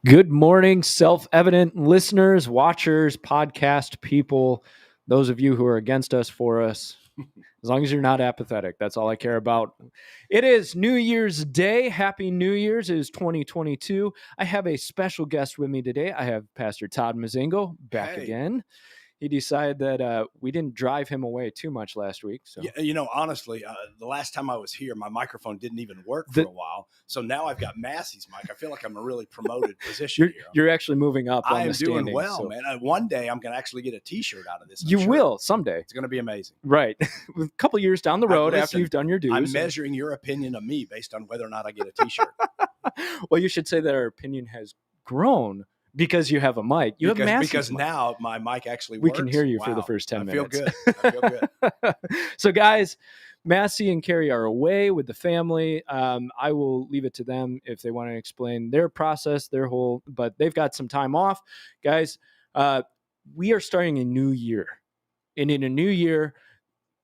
Good morning, self-evident listeners, watchers, podcast people, those of you who are against us, for us. As long as you're not apathetic, that's all I care about. It is New Year's Day. Happy New Year's. It is 2022. I have a special guest with me today. I have Pastor Todd Mozingo back again. He decided that we didn't drive him away too much last week. So, yeah, honestly, the last time I was here, my microphone didn't even work for a while. So now I've got Massey's mic. I feel like I'm a really promoted position here. You're actually moving up. I am doing well, man. One day I'm going to actually get a T-shirt out of this. You will someday. It's going to be amazing. Right. A couple years down the road, after you've done your dues. I'm measuring your opinion of me based on whether or not I get a T-shirt. Well, you should say that our opinion has grown. Because you have a mic. Because now my mic actually works. We can hear you for the first 10 minutes. I feel good. So, guys, Massey and Carrie are away with the family. I will leave it to them if they want to explain their process, but they've got some time off. Guys, we are starting a new year. And in a new year,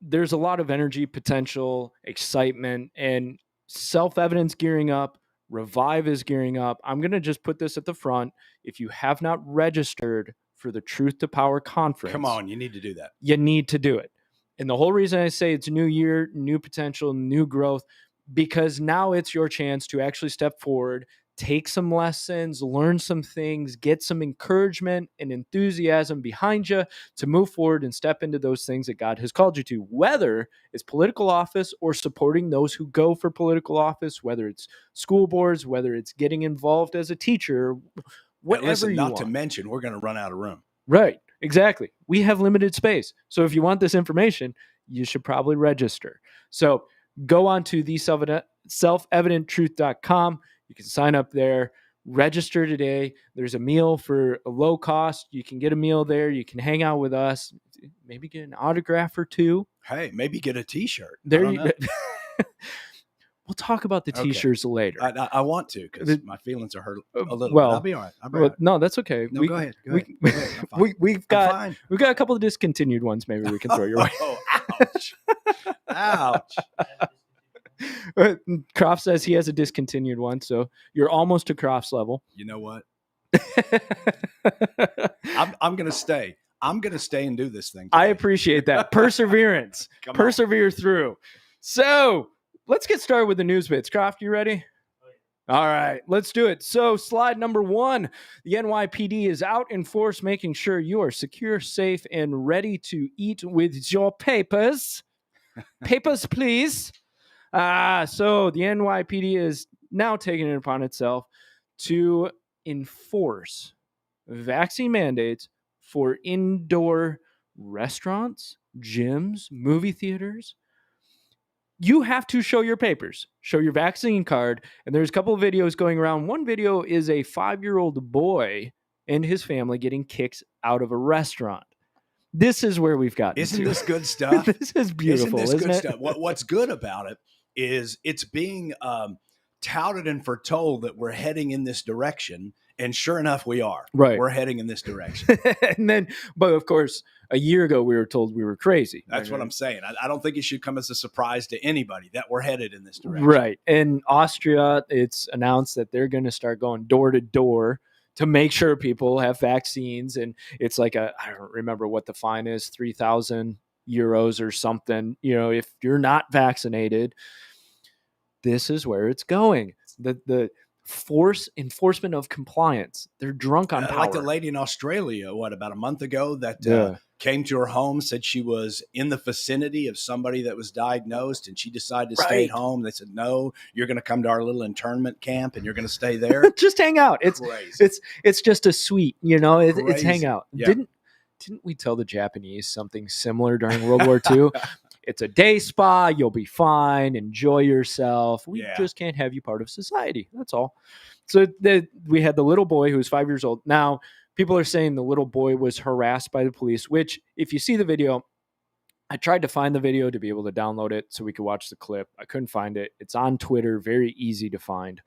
there's a lot of energy, potential, excitement, and self-evidence gearing up. Revive is gearing up. I'm going to just put this at the front. If you have not registered for the Truth to Power Conference, come on, you need to do that. You need to do it. And the whole reason I say it's new year, new potential, new growth, because now it's your chance to actually step forward, take some lessons, learn some things, get some encouragement and enthusiasm behind you to move forward and step into those things that God has called you to, whether it's political office or supporting those who go for political office, whether it's school boards, whether it's getting involved as a teacher, whatever you want. Not to mention, we're going to run out of room. Right, exactly. We have limited space. So if you want this information, you should probably register. So go on to the selfevidenttruth.com. You can sign up there, register today. There's a meal for a low cost. You can get a meal there. You can hang out with us, maybe get an autograph or two. Hey, maybe get a T-shirt. We'll talk about the T-shirts later. I want to because my feelings are hurt a little. Well, I'll be all right. No, that's okay. No, go ahead. We've got a couple of discontinued ones. Maybe we can throw your way. Oh, ouch! Croft says he has a discontinued one, so you're almost to Croft's level. You know what? I'm going to stay. I'm going to stay and do this thing today. I appreciate that. Perseverance. Persevere through. So let's get started with the news bits. Croft, you ready? All right, let's do it. So slide number 1, the NYPD is out in force, making sure you are secure, safe, and ready to eat with your papers. Papers, please. So the NYPD is now taking it upon itself to enforce vaccine mandates for indoor restaurants, gyms, movie theaters. You have to show your papers, show your vaccine card. And there's a couple of videos going around. One video is a 5-year-old boy and his family getting kicked out of a restaurant. This is where we've gotten Isn't to. This good stuff? This is beautiful, isn't it? Stuff? What's good about it is it's being touted and foretold that we're heading in this direction. And sure enough, we are. Right. We're heading in this direction. But of course, a year ago, we were told we were crazy. That's what I'm saying. I don't think it should come as a surprise to anybody that we're headed in this direction. Right. In Austria, it's announced that they're going to start going door to door to make sure people have vaccines. And it's like I don't remember what the fine is, 3,000 euros or something. You know, if you're not vaccinated, this is where it's going. The enforcement of compliance. They're drunk on power. Like the lady in Australia, about a month ago that came to her home, said she was in the vicinity of somebody that was diagnosed and she decided to stay at home. They said, no, you're going to come to our little internment camp and you're going to stay there. Just hang out. It's just a suite, it's hang out. Yeah. Didn't we tell the Japanese something similar during World War II? It's a day spa. You'll be fine. Enjoy yourself. We just can't have you part of society. That's all. So we had the little boy who was 5 years old. Now, people are saying the little boy was harassed by the police, which if you see the video, I tried to find the video to be able to download it so we could watch the clip. I couldn't find it. It's on Twitter. Very easy to find.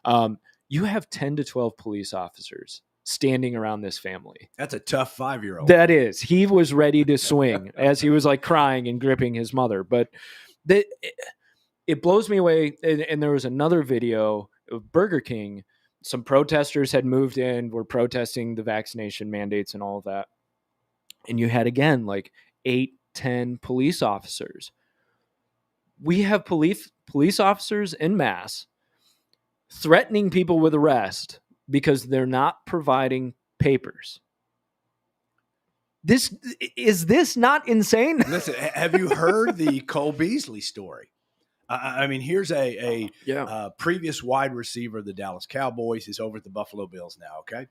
You have 10 to 12 police officers standing around this family. That's a tough 5-year-old. That is. He was ready to swing as he was like crying and gripping his mother. But it blows me away. And there was another video of Burger King some protesters had moved in, were protesting the vaccination mandates and all of that. And you had, again, like 8, 10 police officers. We have police officers en masse threatening people with arrest because they're not providing papers. Is this not insane? Listen, have you heard the Cole Beasley story? I mean, here's a previous wide receiver of the Dallas Cowboys. He's over at the Buffalo Bills now, okay?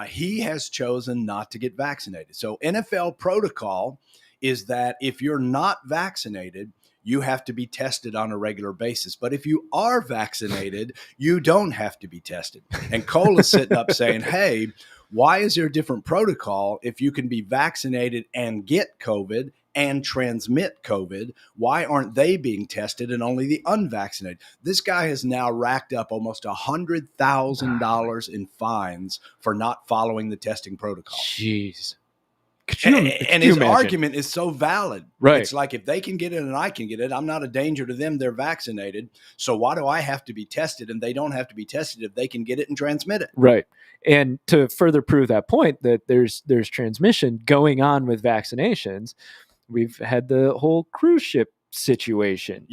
He has chosen not to get vaccinated. So NFL protocol is that if you're not vaccinated, you have to be tested on a regular basis. But if you are vaccinated, you don't have to be tested. And Cole is sitting up saying, hey, why is there a different protocol if you can be vaccinated and get COVID and transmit COVID? Why aren't they being tested and only the unvaccinated? This guy has now racked up almost $100,000 in fines for not following the testing protocol. Jeez. And his argument is so valid. Right. It's like, if they can get it and I can get it, I'm not a danger to them. They're vaccinated. So why do I have to be tested and they don't have to be tested if they can get it and transmit it? Right. And to further prove that point, that there's transmission going on with vaccinations, we've had the whole cruise ship situation.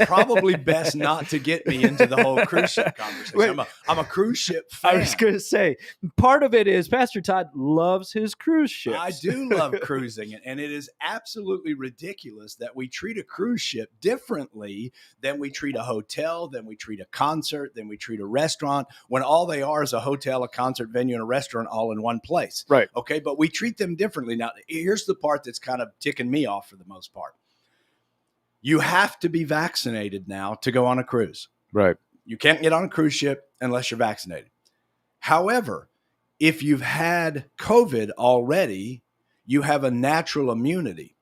Probably best not to get me into the whole cruise ship conversation. I'm a cruise ship fan. I was going to say, part of it is Pastor Todd loves his cruise ships. I do love cruising, and it is absolutely ridiculous that we treat a cruise ship differently than we treat a hotel, than we treat a concert, than we treat a restaurant, when all they are is a hotel, a concert venue, and a restaurant all in one place. Right. Okay, but we treat them differently. Now, here's the part that's kind of ticking me off for the most part. You have to be vaccinated now to go on a cruise. Right. You can't get on a cruise ship unless you're vaccinated. However, if you've had COVID already, you have a natural immunity.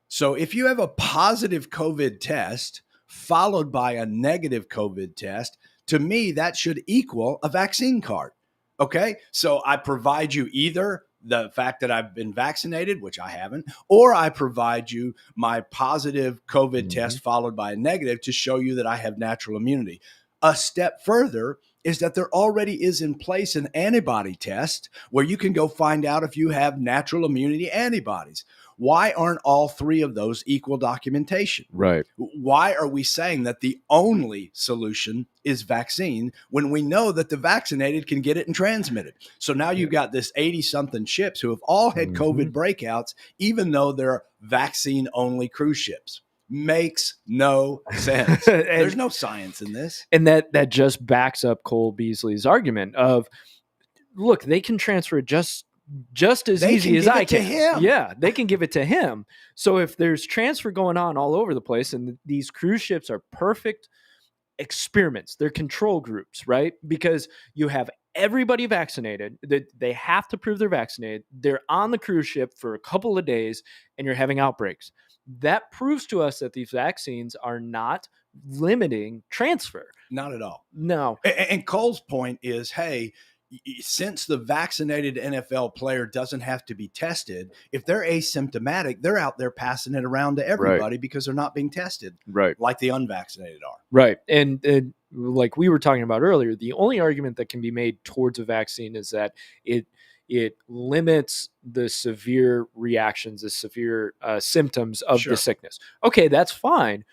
So if you have a positive COVID test followed by a negative COVID test, to me, that should equal a vaccine card. Okay. So I provide you either the fact that I've been vaccinated, which I haven't, or I provide you my positive COVID test followed by a negative to show you that I have natural immunity. A step further is that there already is in place an antibody test where you can go find out if you have natural immunity antibodies. Why aren't all three of those equal documentation? Right. Why are we saying that the only solution is vaccine when we know that the vaccinated can get it and transmit it? So now you've got this 80-something ships who have all had COVID breakouts, even though they're vaccine-only cruise ships. Makes no sense. There's no science in this. And that just backs up Cole Beasley's argument of, look, they can transfer it just as easy as I can. Him. Yeah, they can give it to him. So if there's transfer going on all over the place, and these cruise ships are perfect experiments, they're control groups, right? Because you have everybody vaccinated, they have to prove they're vaccinated. They're on the cruise ship for a couple of days, and you're having outbreaks. That proves to us that these vaccines are not limiting transfer. Not at all. No. And Cole's point is, hey, since the vaccinated NFL player doesn't have to be tested, if they're asymptomatic, they're out there passing it around to everybody because they're not being tested, right? Like the unvaccinated are. Right. And like we were talking about earlier, the only argument that can be made towards a vaccine is that it limits the severe reactions, the severe symptoms of the sickness. Okay, that's fine.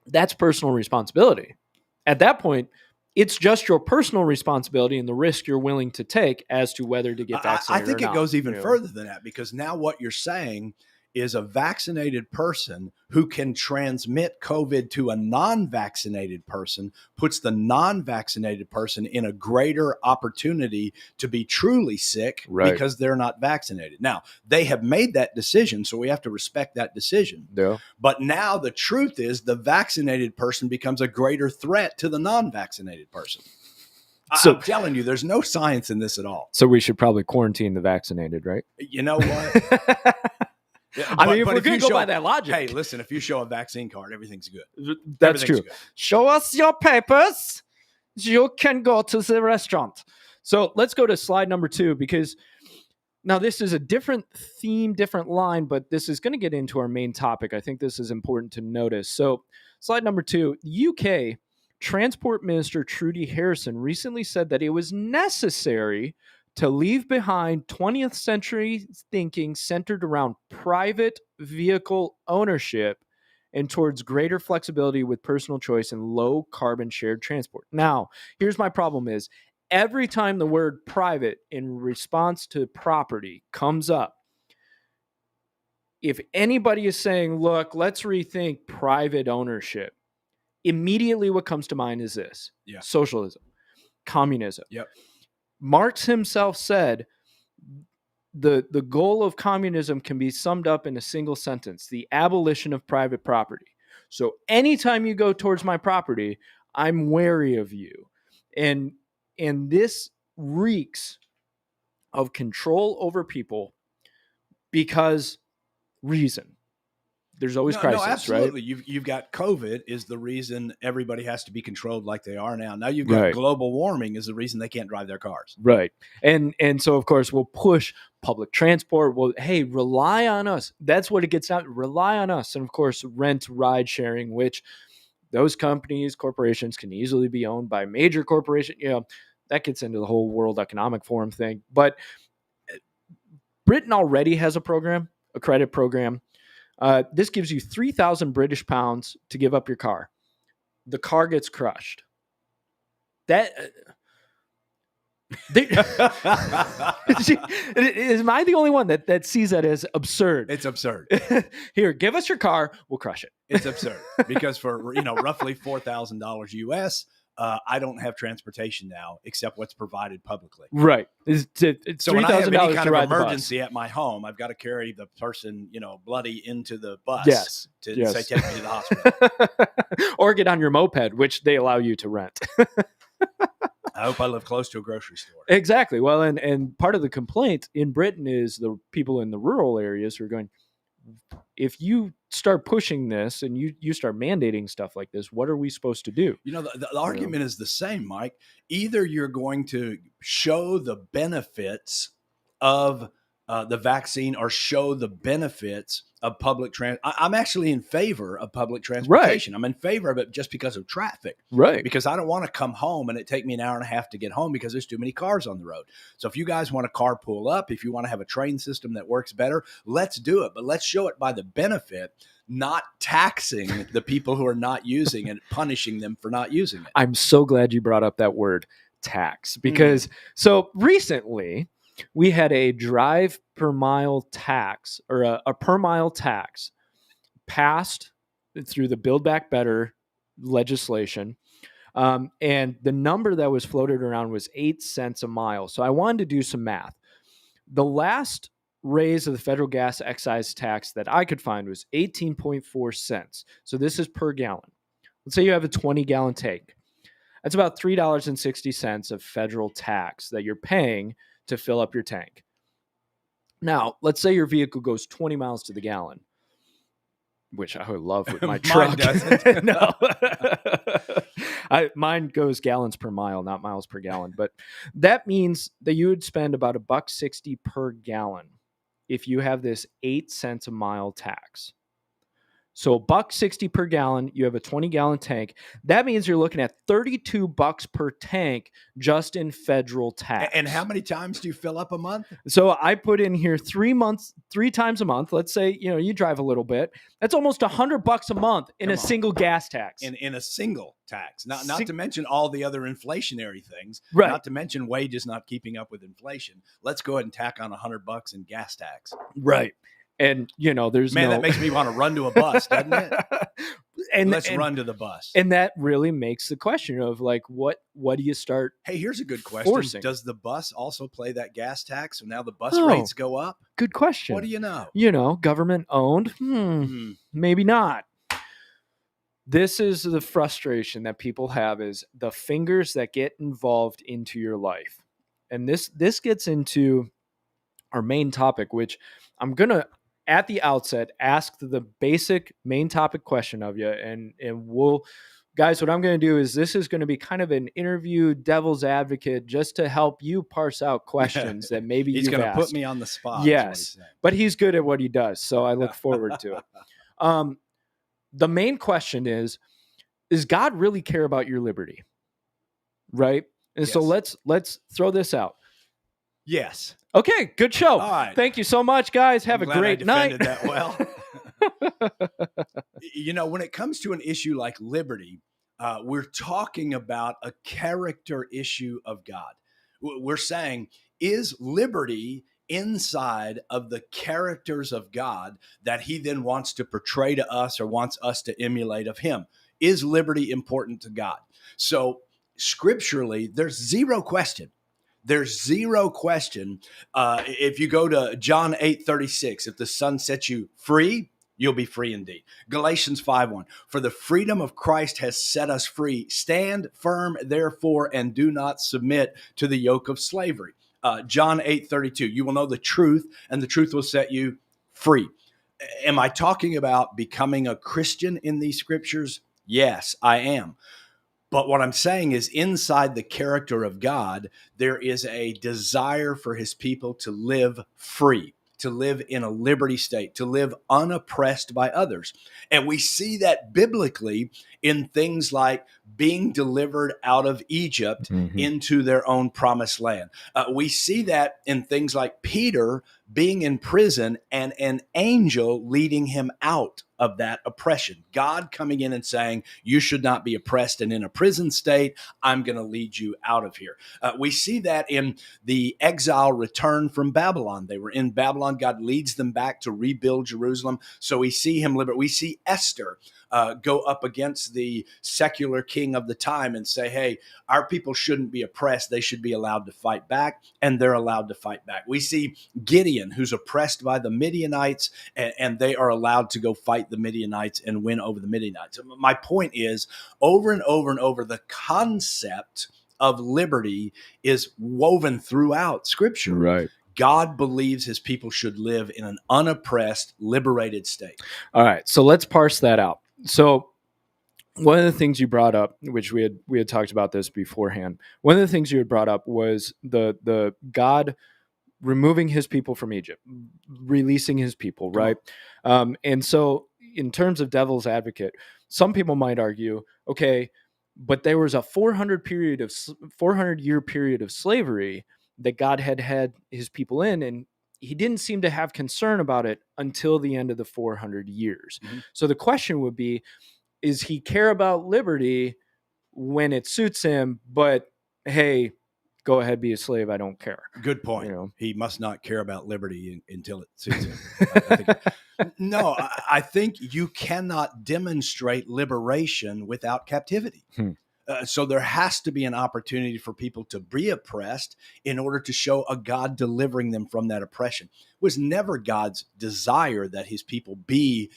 That's personal responsibility. At that point, it's just your personal responsibility and the risk you're willing to take as to whether to get vaccinated. I think it goes even further than that, because now what you're saying is a vaccinated person who can transmit COVID to a non-vaccinated person puts the non-vaccinated person in a greater opportunity to be truly sick because they're not vaccinated. Now, they have made that decision, so we have to respect that decision. Yeah. But now the truth is the vaccinated person becomes a greater threat to the non-vaccinated person. So, I'm telling you, there's no science in this at all. So we should probably quarantine the vaccinated, right? You know what? I mean, if we're going to go by that logic. Hey, listen, if you show a vaccine card, everything's good. That's true. Good. Show us your papers. You can go to the restaurant. So let's go to slide number 2, because now this is a different theme, different line, but this is going to get into our main topic. I think this is important to notice. So slide number 2, the UK Transport Minister Trudy Harrison recently said that it was necessary to leave behind 20th century thinking centered around private vehicle ownership and towards greater flexibility with personal choice and low carbon shared transport. Now, here's my problem is every time the word private in response to property comes up, if anybody is saying, look, let's rethink private ownership, immediately what comes to mind is this: socialism, communism. Yep. Marx himself said the goal of communism can be summed up in a single sentence: the abolition of private property. So anytime you go towards my property, I'm wary of you. And this reeks of control over people because reason. There's always crisis, absolutely. right? You've got COVID is the reason everybody has to be controlled like they are now. Now you've got global warming is the reason they can't drive their cars. Right. And so, of course, we'll push public transport. Well, hey, rely on us. That's what it gets down. Rely on us. And, of course, rent ride sharing, which those corporations can easily be owned by major corporations. That gets into the whole World Economic Forum thing. But Britain already has a credit program. This gives you 3,000 British pounds to give up your car. The car gets crushed. Am I the only one that sees that as absurd? It's absurd. Here, give us your car. We'll crush it. It's absurd because for roughly $4,000 US, I don't have transportation now except what's provided publicly. Right. It's so when I have any kind of emergency at my home, I've got to carry the person, bloody into the bus. Yes. To say, take me to the hospital. Or get on your moped, which they allow you to rent. I hope I live close to a grocery store. Exactly. Well, and part of the complaint in Britain is the people in the rural areas who are going, if you start pushing this and you start mandating stuff like this, what are we supposed to do? The argument is the same, Mike. Either you're going to show the benefits of the vaccine or show the benefits of public transport. I'm actually in favor of public transportation. Right. I'm in favor of it just because of traffic. Right. Because I don't want to come home and it take me an hour and a half to get home because there's too many cars on the road. So if you guys want to carpool up, if you want to have a train system that works better, let's do it. But let's show it by the benefit, not taxing the people who are not using it, punishing them for not using it. I'm so glad you brought up that word tax because so recently we had a drive per mile tax or a per mile tax passed through the Build Back Better legislation. And the number that was floated around was 8 cents a mile. So I wanted to do some math. The last raise of the federal gas excise tax that I could find was 18.4 cents. So this is per gallon. Let's say you have a 20-gallon tank. That's about $3.60 of federal tax that you're paying to fill up your tank. Now, let's say your vehicle goes 20 miles to the gallon, which I would love with my truck. Doesn't. No. Mine goes gallons per mile, not miles per gallon. But that means that you would spend about $1.60 per gallon if you have this 8 cents a mile tax. So $1.60 per gallon, you have a 20-gallon tank. That means you're looking at $32 per tank just in federal tax. And how many times do you fill up a month? So I put in here 3 times a month. Let's say, you drive a little bit. That's almost $100 a month in a single gas tax. In a single tax. Not to mention all the other inflationary things. Right. Not to mention wages not keeping up with inflation. Let's go ahead and tack on $100 in gas tax. Right. And, there's that makes me want to run to a bus, doesn't it? Let's run to the bus. And that really makes the question of what do you start? Hey, here's a good question. Forcing? Does the bus also play that gas tax? So now the bus rates go up? Good question. What do you know? Government owned? Maybe not. This is the frustration that people have is the fingers that get involved into your life. And this gets into our main topic, which I'm going to, at the outset, ask the basic main topic question of you. And we'll, guys, what I'm going to do is this is going to be kind of an interview devil's advocate just to help you parse out questions that maybe he's going to put me on the spot. Yes, but he's good at what he does. So I look forward to it. The main question is, does God really care about your liberty? Right? And so let's throw this out. Yes. Okay, good show. All right. Thank you so much, guys. Have a great night. That well. When it comes to an issue like liberty, we're talking about a character issue of God. We're saying, is liberty inside of the characters of God that he then wants to portray to us or wants us to emulate of him? Is liberty important to God? So scripturally, there's zero question. There's zero question. If you go to John 8:36, if the Son sets you free, you'll be free indeed. Galatians 5:1, for the freedom of Christ has set us free. Stand firm, therefore, and do not submit to the yoke of slavery. John 8:32, you will know the truth, and the truth will set you free. Am I talking about becoming a Christian in these scriptures? Yes, I am. But what I'm saying is, inside the character of God, there is a desire for his people to live free, to live in a liberty state, to live unoppressed by others. And we see that biblically in things like being delivered out of Egypt into their own promised land. We see that in things like Peter being in prison and an angel leading him out of that oppression. God coming in and saying, you should not be oppressed and in a prison state. I'm going to lead you out of here. We see that in the exile return from Babylon. They were in Babylon. God leads them back to rebuild Jerusalem. So we see him liberate. We see Esther go up against the secular king of the time and say, hey, our people shouldn't be oppressed. They should be allowed to fight back, and they're allowed to fight back. We see Gideon, who's oppressed by the Midianites, and they are allowed to go fight the Midianites and win over the Midianites. My point is, over and over and over, the concept of liberty is woven throughout Scripture. Right. God believes his people should live in an unoppressed, liberated state. All right, so let's parse that out. So one of the things you brought up, which we had talked about this beforehand, one of the things you had brought up was the God removing his people from Egypt, releasing his people, right? And so in terms of devil's advocate, some people might argue, okay, but there was a 400-year period of slavery that God had his people in, and he didn't seem to have concern about it until the end of the 400 years. So the question would be, is he care about liberty when it suits him, but hey, go ahead, be a slave, I don't care? Good point. He must not care about liberty until it suits him. I think you cannot demonstrate liberation without captivity. So there has to be an opportunity for people to be oppressed in order to show a God delivering them from that oppression. It was never God's desire that his people be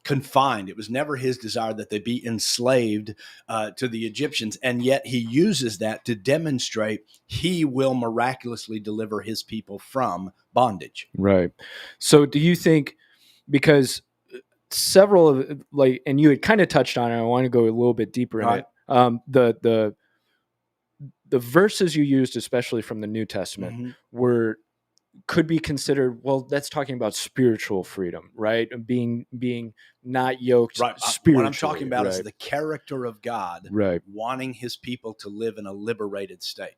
confined. It was never his desire that they be enslaved to the Egyptians. And yet he uses that to demonstrate he will miraculously deliver his people from bondage. Right. So do you think, because several of, like, and you had kind of touched on it, I want to go a little bit deeper in it. The verses you used, especially from the New Testament, could be considered, well, that's talking about spiritual freedom, right? Being not yoked spiritually. What I'm talking about is the character of God, wanting his people to live in a liberated state.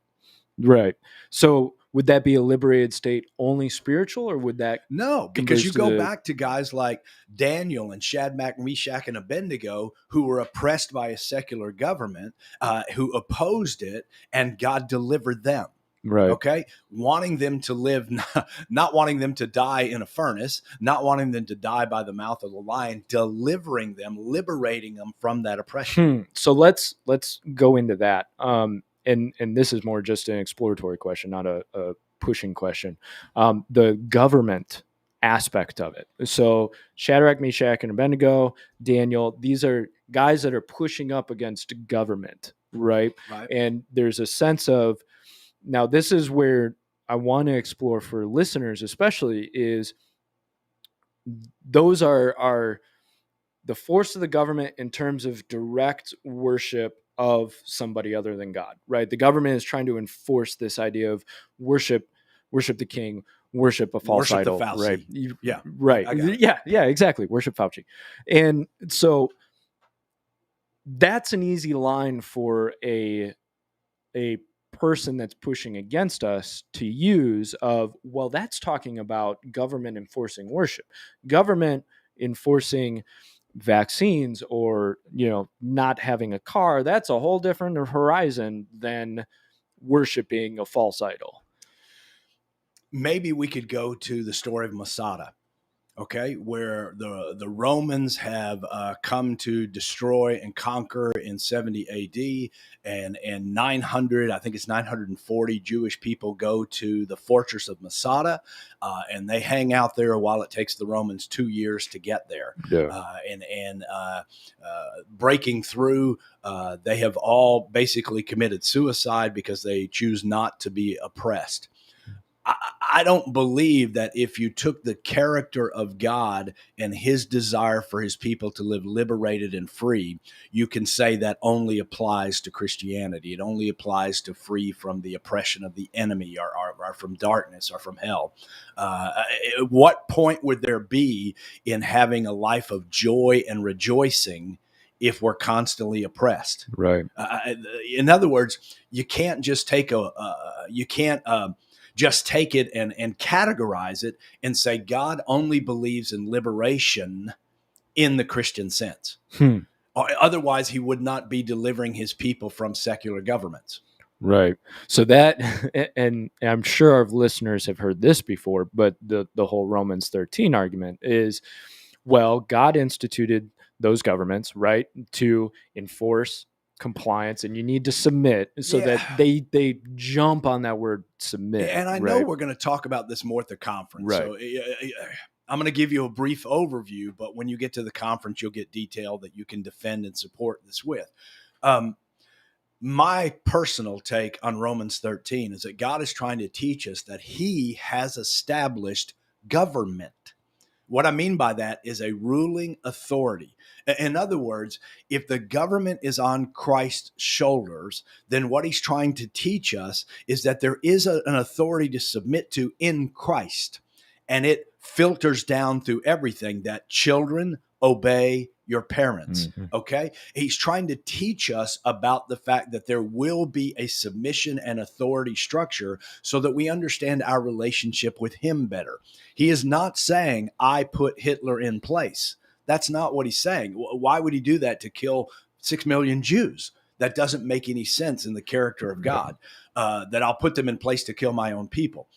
Right. So would that be a liberated state only spiritual, or would that? No, because you go back to guys like Daniel and Shadrach, Meshach, and Abednego, who were oppressed by a secular government, who opposed it, and God delivered them. Right. Okay. Wanting them to live, not wanting them to die in a furnace, not wanting them to die by the mouth of the lion, delivering them, liberating them from that oppression. So let's go into that. And this is more just an exploratory question, not a pushing question. The government aspect of it. So Shadrach, Meshach, and Abednego, Daniel, these are guys that are pushing up against government, right? And there's a sense of, now this is where I want to explore for listeners especially, is those are the force of the government in terms of direct worship of somebody other than God, right? The government is trying to enforce this idea of worship the king, worship a false idol, right? Right. Yeah, exactly. Worship Fauci. And so that's an easy line for a person that's pushing against us to use of, well, that's talking about government enforcing worship, government enforcing vaccines, or, not having a car. That's a whole different horizon than worshiping a false idol. Maybe we could go to the story of Masada. Okay, where the Romans have come to destroy and conquer in 70 AD, and 900, I think it's 940 Jewish people go to the fortress of Masada, and they hang out there while it takes the Romans 2 years to get there. Yeah. And breaking through, they have all basically committed suicide because they choose not to be oppressed. I don't believe that if you took the character of God and his desire for his people to live liberated and free, you can say that only applies to Christianity. It only applies to free from the oppression of the enemy, or from darkness, or from hell. What point would there be in having a life of joy and rejoicing if we're constantly oppressed? Right. In other words, you can't just take just take it and categorize it and say God only believes in liberation in the Christian sense. Otherwise, he would not be delivering his people from secular governments. Right. So that, and I'm sure our listeners have heard this before, but the whole Romans 13 argument is, well, God instituted those governments, right, to enforce compliance, and you need to submit, so that they jump on that word submit. And I know we're going to talk about this more at the conference. Right. So I'm going to give you a brief overview, but when you get to the conference, you'll get detail that you can defend and support this with. My personal take on Romans 13 is that God is trying to teach us that he has established government. What I mean by that is a ruling authority. In other words, if the government is on Christ's shoulders, then what he's trying to teach us is that there is an authority to submit to in Christ. And it filters down through everything, that children obey your parents. Okay. He's trying to teach us about the fact that there will be a submission and authority structure so that we understand our relationship with him better. He is not saying, I put Hitler in place. That's not what he's saying. Why would he do that to kill 6 million Jews? That doesn't make any sense in the character of God, that I'll put them in place to kill my own people.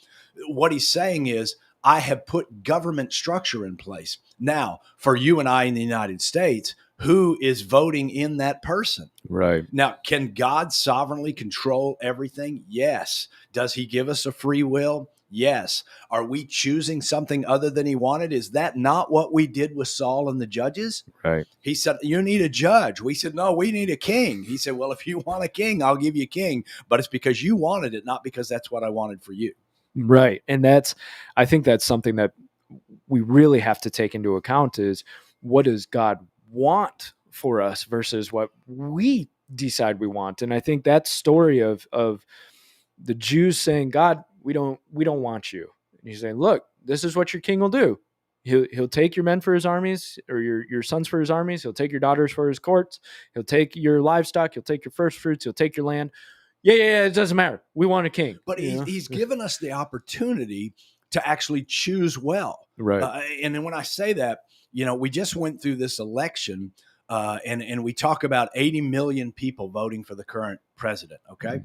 What he's saying is, I have put government structure in place. Now, for you and I in the United States, who is voting in that person? Right. Now, can God sovereignly control everything? Yes. Does he give us a free will? Yes. Are we choosing something other than he wanted? Is that not what we did with Saul and the judges? Right. He said, you need a judge. We said, no, we need a king. He said, well, if you want a king, I'll give you a king, but it's because you wanted it, not because that's what I wanted for you. Right. And I think that's something that we really have to take into account, is what does God want for us versus what we decide we want. And I think that story of the Jews saying, God, we don't want you. And he's saying, look, this is what your king will do. He'll take your men for his armies, or your sons for his armies. He'll take your daughters for his courts. He'll take your livestock. He'll take your first fruits. He'll take your land. Yeah, it doesn't matter. We want a king. But he's given us the opportunity to actually choose well. Right. And then when I say that, we just went through this election, and we talk about 80 million people voting for the current president. Okay.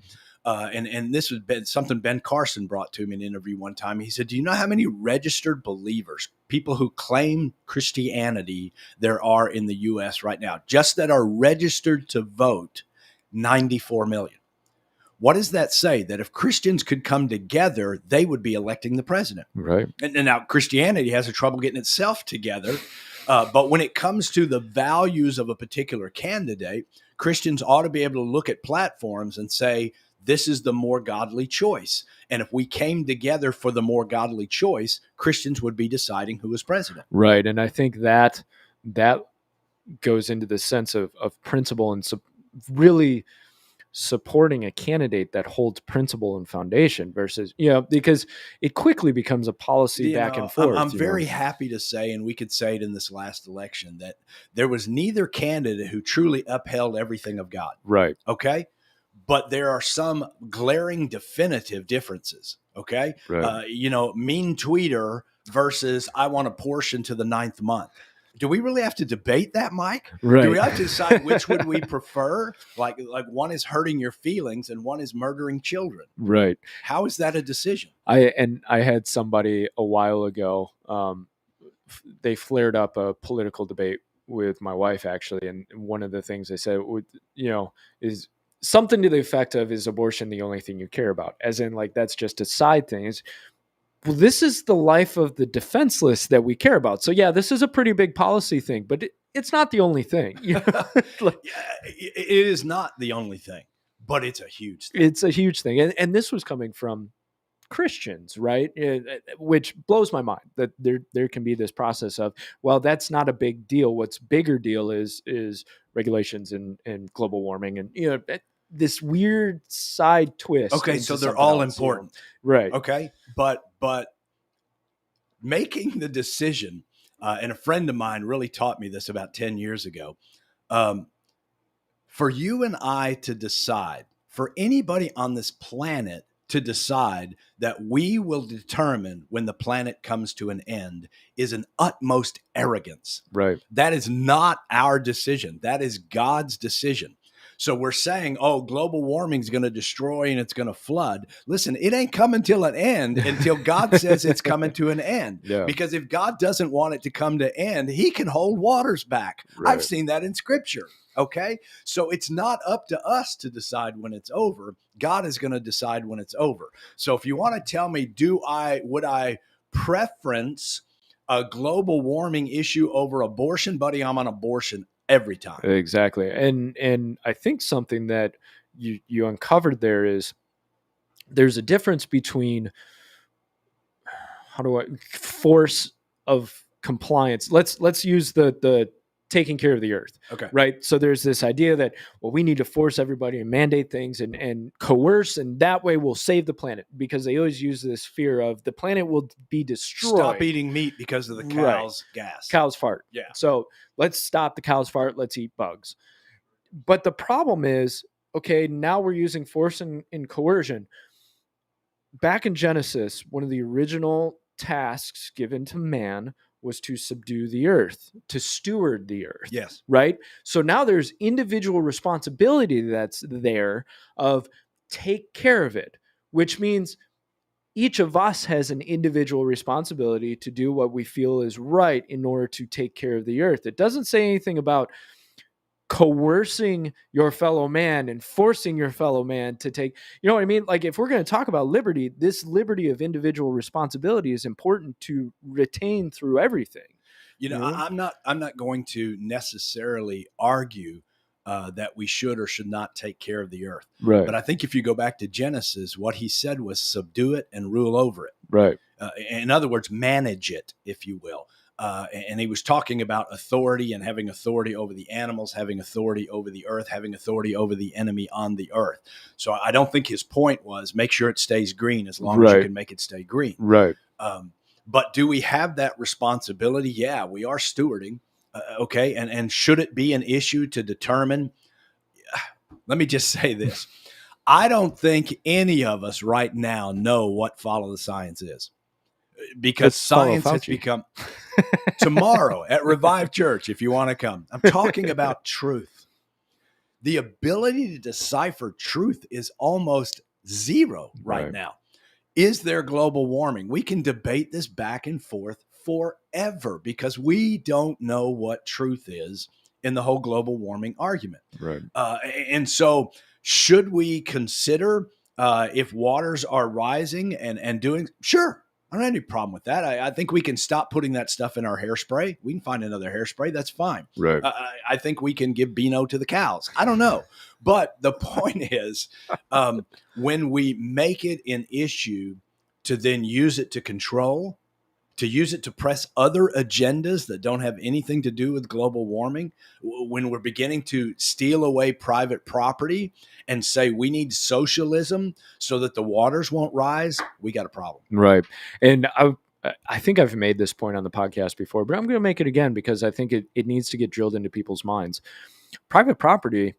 And this was something Ben Carson brought to me in an interview one time. He said, do you know how many registered believers, people who claim Christianity, there are in the U.S. right now, just that are registered to vote? 94 million. What does that say? That if Christians could come together, they would be electing the president. Right. And now Christianity has a trouble getting itself together. But when it comes to the values of a particular candidate, Christians ought to be able to look at platforms and say, this is the more godly choice. And if we came together for the more godly choice, Christians would be deciding who is president. Right. And I think that goes into the sense of principle, and really supporting a candidate that holds principle and foundation versus, because it quickly becomes a policy back and forth. I'm very happy to say, and we could say it in this last election, that there was neither candidate who truly upheld everything of God. Right. Okay. But there are some glaring definitive differences. Okay. Right. Mean tweeter versus I want a portion to the 9th month. Do we really have to debate that, Mike? Right. Do we have to decide which would we prefer? Like one is hurting your feelings and one is murdering children. Right. How is that a decision? I had somebody a while ago, they flared up a political debate with my wife, actually. And one of the things they said, is something to the effect of, is abortion the only thing you care about? As in, like, that's just a side thing. Well, this is the life of the defenseless that we care about. So, yeah, this is a pretty big policy thing, but it's not the only thing. It is not the only thing, but it's a huge thing. It's a huge thing. And this was coming from Christians, right? Which blows my mind that there can be this process of, well, that's not a big deal. What's bigger deal is regulations and global warming and, this weird side twist. Okay, so they're all important. Right. Okay, but making the decision, and a friend of mine really taught me this about 10 years ago, for you and I to decide, for anybody on this planet to decide that we will determine when the planet comes to an end, is an utmost arrogance. Right. That is not our decision. That is God's decision. So we're saying, global warming is going to destroy and it's going to flood. Listen, it ain't coming till an end until God says it's coming to an end. Yeah. Because if God doesn't want it to come to end, he can hold waters back. Right. I've seen that in scripture. Okay. So it's not up to us to decide when it's over. God is going to decide when it's over. So if you want to tell me, would I preference a global warming issue over abortion? Buddy, I'm on abortion every time. Exactly. And I think something that you uncovered there is there's a difference between force of compliance. Let's use the taking care of the earth. Okay. Right. So there's this idea that, well, we need to force everybody and mandate things and coerce, and that way we'll save the planet, because they always use this fear of the planet will be destroyed. Stop eating meat because of the cow's gas. Cow's fart. Yeah. So let's stop the cow's fart. Let's eat bugs. But the problem is, okay, now we're using force and coercion. Back in Genesis, one of the original tasks given to man was to subdue the earth, to steward the earth. Yes. Right? So now there's individual responsibility that's there of take care of it, which means each of us has an individual responsibility to do what we feel is right in order to take care of the earth. It doesn't say anything about coercing your fellow man and forcing your fellow man to take, you know what I mean? Like, if we're going to talk about liberty, this liberty of individual responsibility is important to retain through everything. I'm not going to necessarily argue that we should or should not take care of the earth. Right. But I think if you go back to Genesis, what he said was subdue it and rule over it. Right. In other words, manage it, if you will. And he was talking about authority and having authority over the animals, having authority over the earth, having authority over the enemy on the earth. So I don't think his point was make sure it stays green as long as you can make it stay green. Right. But do we have that responsibility? Yeah, we are stewarding. Okay. And should it be an issue to determine? Let me just say this. I don't think any of us right now know what follow the science is. Because science has become tomorrow at Revive Church, if you want to come. I'm talking about truth. The ability to decipher truth is almost zero right now. Is there global warming? We can debate this back and forth forever because we don't know what truth is in the whole global warming argument. Right. And so should we consider if waters are rising and doing, sure. I don't have any problem with that. I think we can stop putting that stuff in our hairspray. We can find another hairspray. That's fine. Right. I think we can give Beano to the cows. I don't know. But the point is, when we make it an issue to then use it to control, to use it to press other agendas that don't have anything to do with global warming, when we're beginning to steal away private property and say we need socialism so that the waters won't rise, we got a problem. Right. And I think I've made this point on the podcast before, but I'm going to make it again because I think it needs to get drilled into people's minds. Private property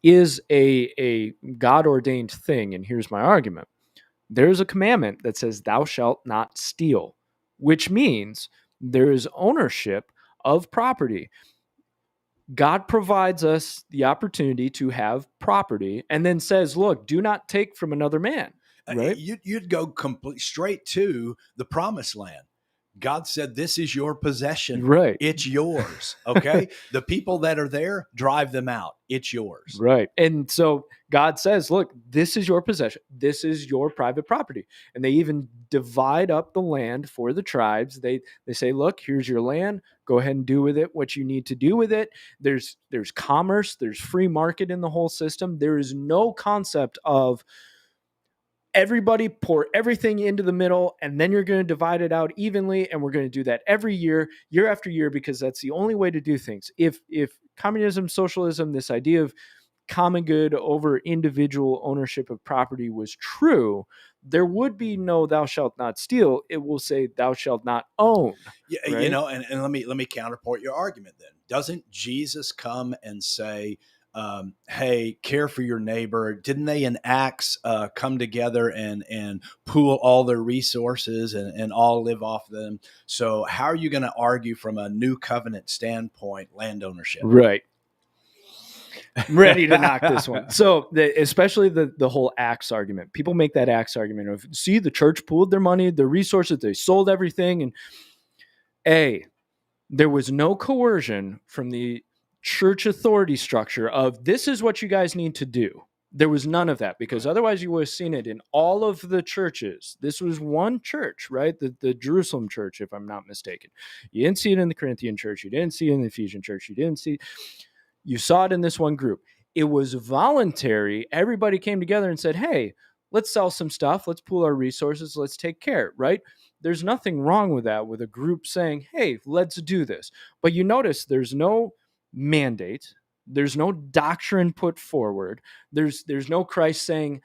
is a God-ordained thing. And here's my argument. There's a commandment that says, thou shalt not steal, which means there is ownership of property. God provides us the opportunity to have property and then says, look, do not take from another man. Right? You'd go straight to the promised land. God said, this is your possession. Right. It's yours. Okay. The people that are there, drive them out. It's yours. Right. And so God says, look, this is your possession. This is your private property. And they even divide up the land for the tribes. They say, look, here's your land. Go ahead and do with it what you need to do with it. There's commerce. There's free market in the whole system. There is no concept of everybody pour everything into the middle, and then you're going to divide it out evenly. And we're going to do that every year after year, because that's the only way to do things. If communism, socialism, this idea of common good over individual ownership of property was true, there would be no thou shalt not steal. It will say thou shalt not own. Yeah, right? And let me counterpoint your argument then. Doesn't Jesus come and say, hey, care for your neighbor? Didn't they in Acts come together and pool all their resources and all live off them? So how are you going to argue from a new covenant standpoint land ownership? Right. I'm ready to knock this one. So especially the whole Acts argument. People make that Acts argument of, see, the church pooled their money, their resources, they sold everything. And there was no coercion from the church authority structure of, this is what you guys need to do. There was none of that, because otherwise you would have seen it in all of the churches. This was one church, right? The Jerusalem church, if I'm not mistaken. You didn't see it in the Corinthian church. You didn't see it in the Ephesian church. You saw it in this one group. It was voluntary. Everybody came together and said, hey, let's sell some stuff. Let's pool our resources. Let's take care, right? There's nothing wrong with that, with a group saying, hey, let's do this. But you notice there's no mandate. There's no doctrine put forward. There's no Christ saying,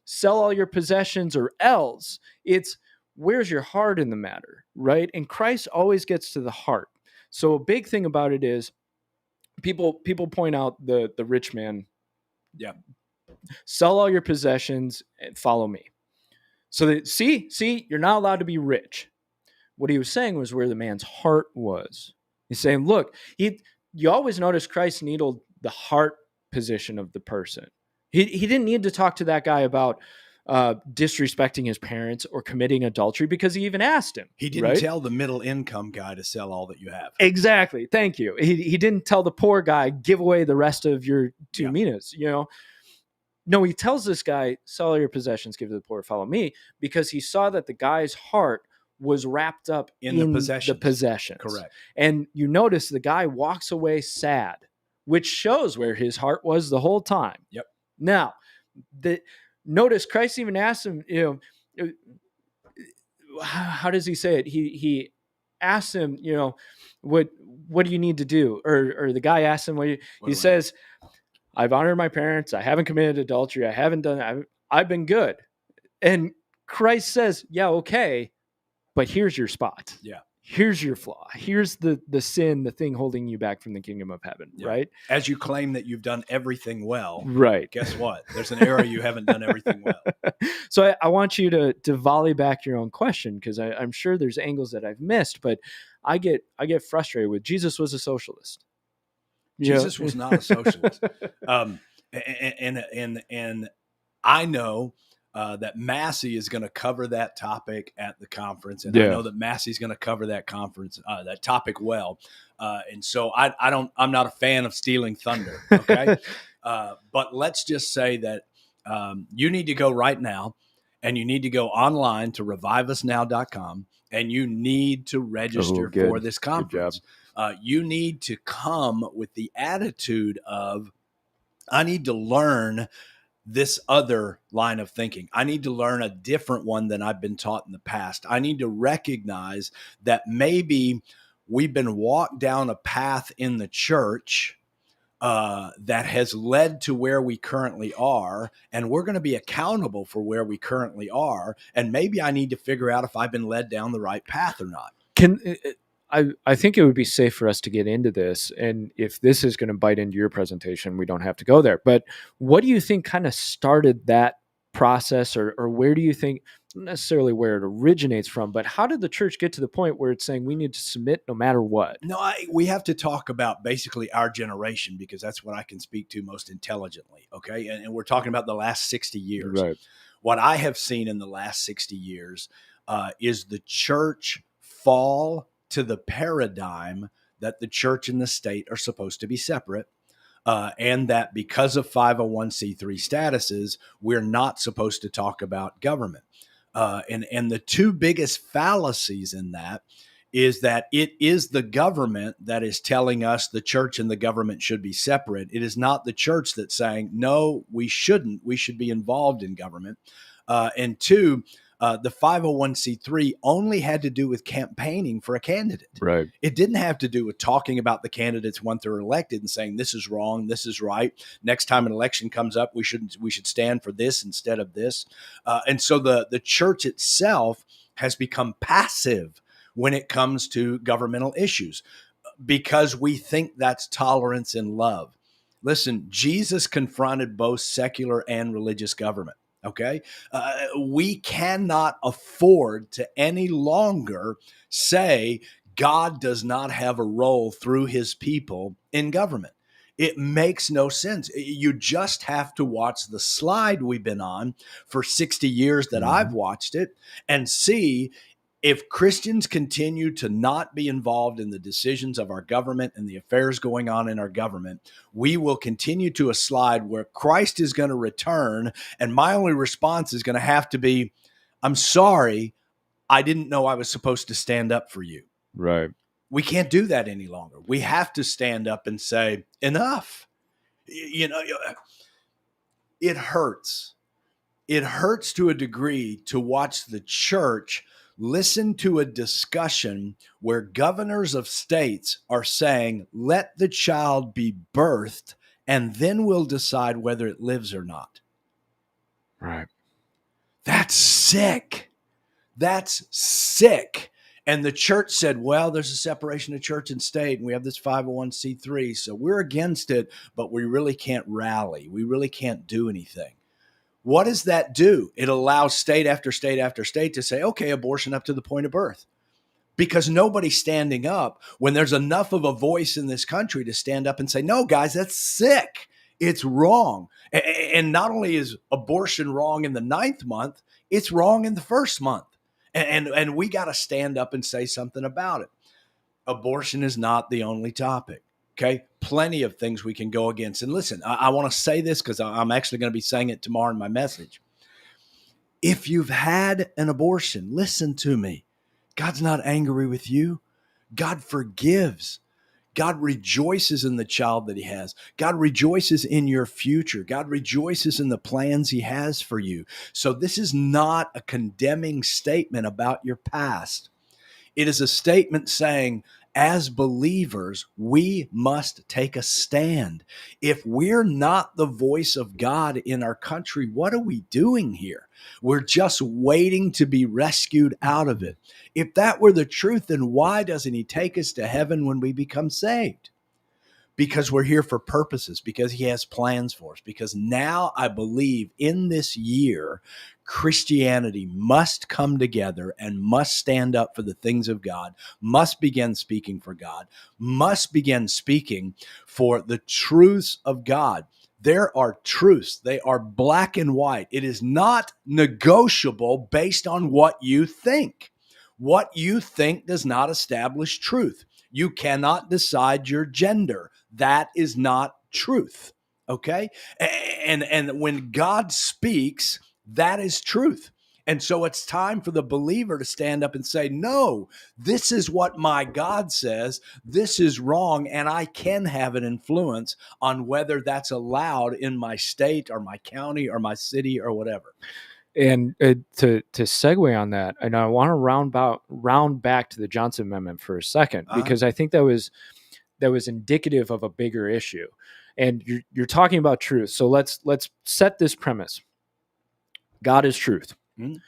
sell all your possessions or else. It's, where's your heart in the matter, right? And Christ always gets to the heart. So a big thing about it is, people point out the rich man. Yeah. Sell all your possessions and follow me. So that, see, you're not allowed to be rich. What he was saying was where the man's heart was. He's saying, look, you always notice Christ needled the heart position of the person. He didn't need to talk to that guy about disrespecting his parents or committing adultery, because he even asked him. He didn't tell the middle income guy to sell all that you have. Exactly. Thank you. He didn't tell the poor guy, give away the rest of your two minas, No, he tells this guy, sell all your possessions, give to the poor, follow me, because he saw that the guy's heart was wrapped up in the possessions. Correct. And you notice the guy walks away sad, which shows where his heart was the whole time. Yep. Now, notice Christ even asked him, how does he say it? He asked him, what do you need to do? Or the guy asked him, he says, I've honored my parents. I haven't committed adultery. I haven't done, I've been good. And Christ says, yeah, okay, but here's your spot. Yeah. Here's your flaw. Here's the sin, the thing holding you back from the kingdom of heaven, right? As you claim that you've done everything well, right? Guess what? There's an area you haven't done everything well. So I want you to volley back your own question, because I'm sure there's angles that I've missed, but I get frustrated with Jesus was a socialist. Jesus was not a socialist. And I know that Massey is going to cover that topic at the conference, and I know that Massey's going to cover that that topic well. And so I'm not a fan of stealing thunder. Okay. But let's just say that you need to go right now, and you need to go online to reviveusnow.com, and you need to register for this conference. You need to come with the attitude of, I need to learn this other line of thinking. I need to learn a different one than I've been taught in the past. I need to recognize that maybe we've been walked down a path in the church that has led to where we currently are, and we're going to be accountable for where we currently are. And maybe I need to figure out if I've been led down the right path or not. I think it would be safe for us to get into this, and if this is going to bite into your presentation, we don't have to go there. But what do you think kind of started that process, or where do you think, not necessarily where it originates from, but how did the church get to the point where it's saying we need to submit no matter what? No, we have to talk about basically our generation, because that's what I can speak to most intelligently. Okay. And we're talking about the last 60 years. Right. What I have seen in the last 60 years is the church fall to the paradigm that the church and the state are supposed to be separate, and that because of 501c3 statuses, we're not supposed to talk about government. And the two biggest fallacies in that is that it is the government that is telling us the church and the government should be separate. It is not the church that's saying, no, we shouldn't. We should be involved in government. And two, the 501c3 only had to do with campaigning for a candidate. Right. It didn't have to do with talking about the candidates once they're elected and saying, this is wrong, this is right. Next time an election comes up, we should stand for this instead of this. And so the church itself has become passive when it comes to governmental issues, because we think that's tolerance and love. Listen, Jesus confronted both secular and religious government. Okay. We cannot afford to any longer say God does not have a role through his people in government. It makes no sense. You just have to watch the slide we've been on for 60 years that I've watched it and see if Christians continue to not be involved in the decisions of our government and the affairs going on in our government, we will continue to a slide where Christ is going to return. And my only response is going to have to be, I'm sorry, I didn't know I was supposed to stand up for you. Right. We can't do that any longer. We have to stand up and say, enough. You know, it hurts. It hurts to a degree to watch the church listen to a discussion where governors of states are saying, let the child be birthed and then we'll decide whether it lives or not. Right. That's sick. That's sick. And the church said, well, there's a separation of church and state, and we have this 501c3, so we're against it, but we really can't rally. We really can't do anything. What does that do? It allows state after state after state to say, okay, abortion up to the point of birth. Because nobody's standing up when there's enough of a voice in this country to stand up and say, no, guys, that's sick. It's wrong. And not only is abortion wrong in the 9th month, it's wrong in the 1st month. And we got to stand up and say something about it. Abortion is not the only topic. Okay, plenty of things we can go against. And listen, I want to say this because I'm actually going to be saying it tomorrow in my message. If you've had an abortion, listen to me. God's not angry with you. God forgives. God rejoices in the child that he has. God rejoices in your future. God rejoices in the plans he has for you. So this is not a condemning statement about your past. It is a statement saying, as believers, we must take a stand. If we're not the voice of God in our country, what are we doing here? We're just waiting to be rescued out of it. If that were the truth, then why doesn't he take us to heaven when we become saved? Because we're here for purposes, because he has plans for us. Because now I believe in this year, Christianity must come together and must stand up for the things of God, must begin speaking for God, must begin speaking for the truths of God. There are truths. They are black and white. It is not negotiable based on what you think. What you think does not establish truth. You cannot decide your gender. That is not truth. Okay? And when God speaks, that is truth. And so it's time for the believer to stand up and say, no, this is what my God says. This is wrong. And I can have an influence on whether that's allowed in my state or my county or my city or whatever. And to segue on that, and I want to round back to the Johnson Amendment for a second, because I think that was indicative of a bigger issue. And you're talking about truth. So let's set this premise. God is truth. Mm-hmm.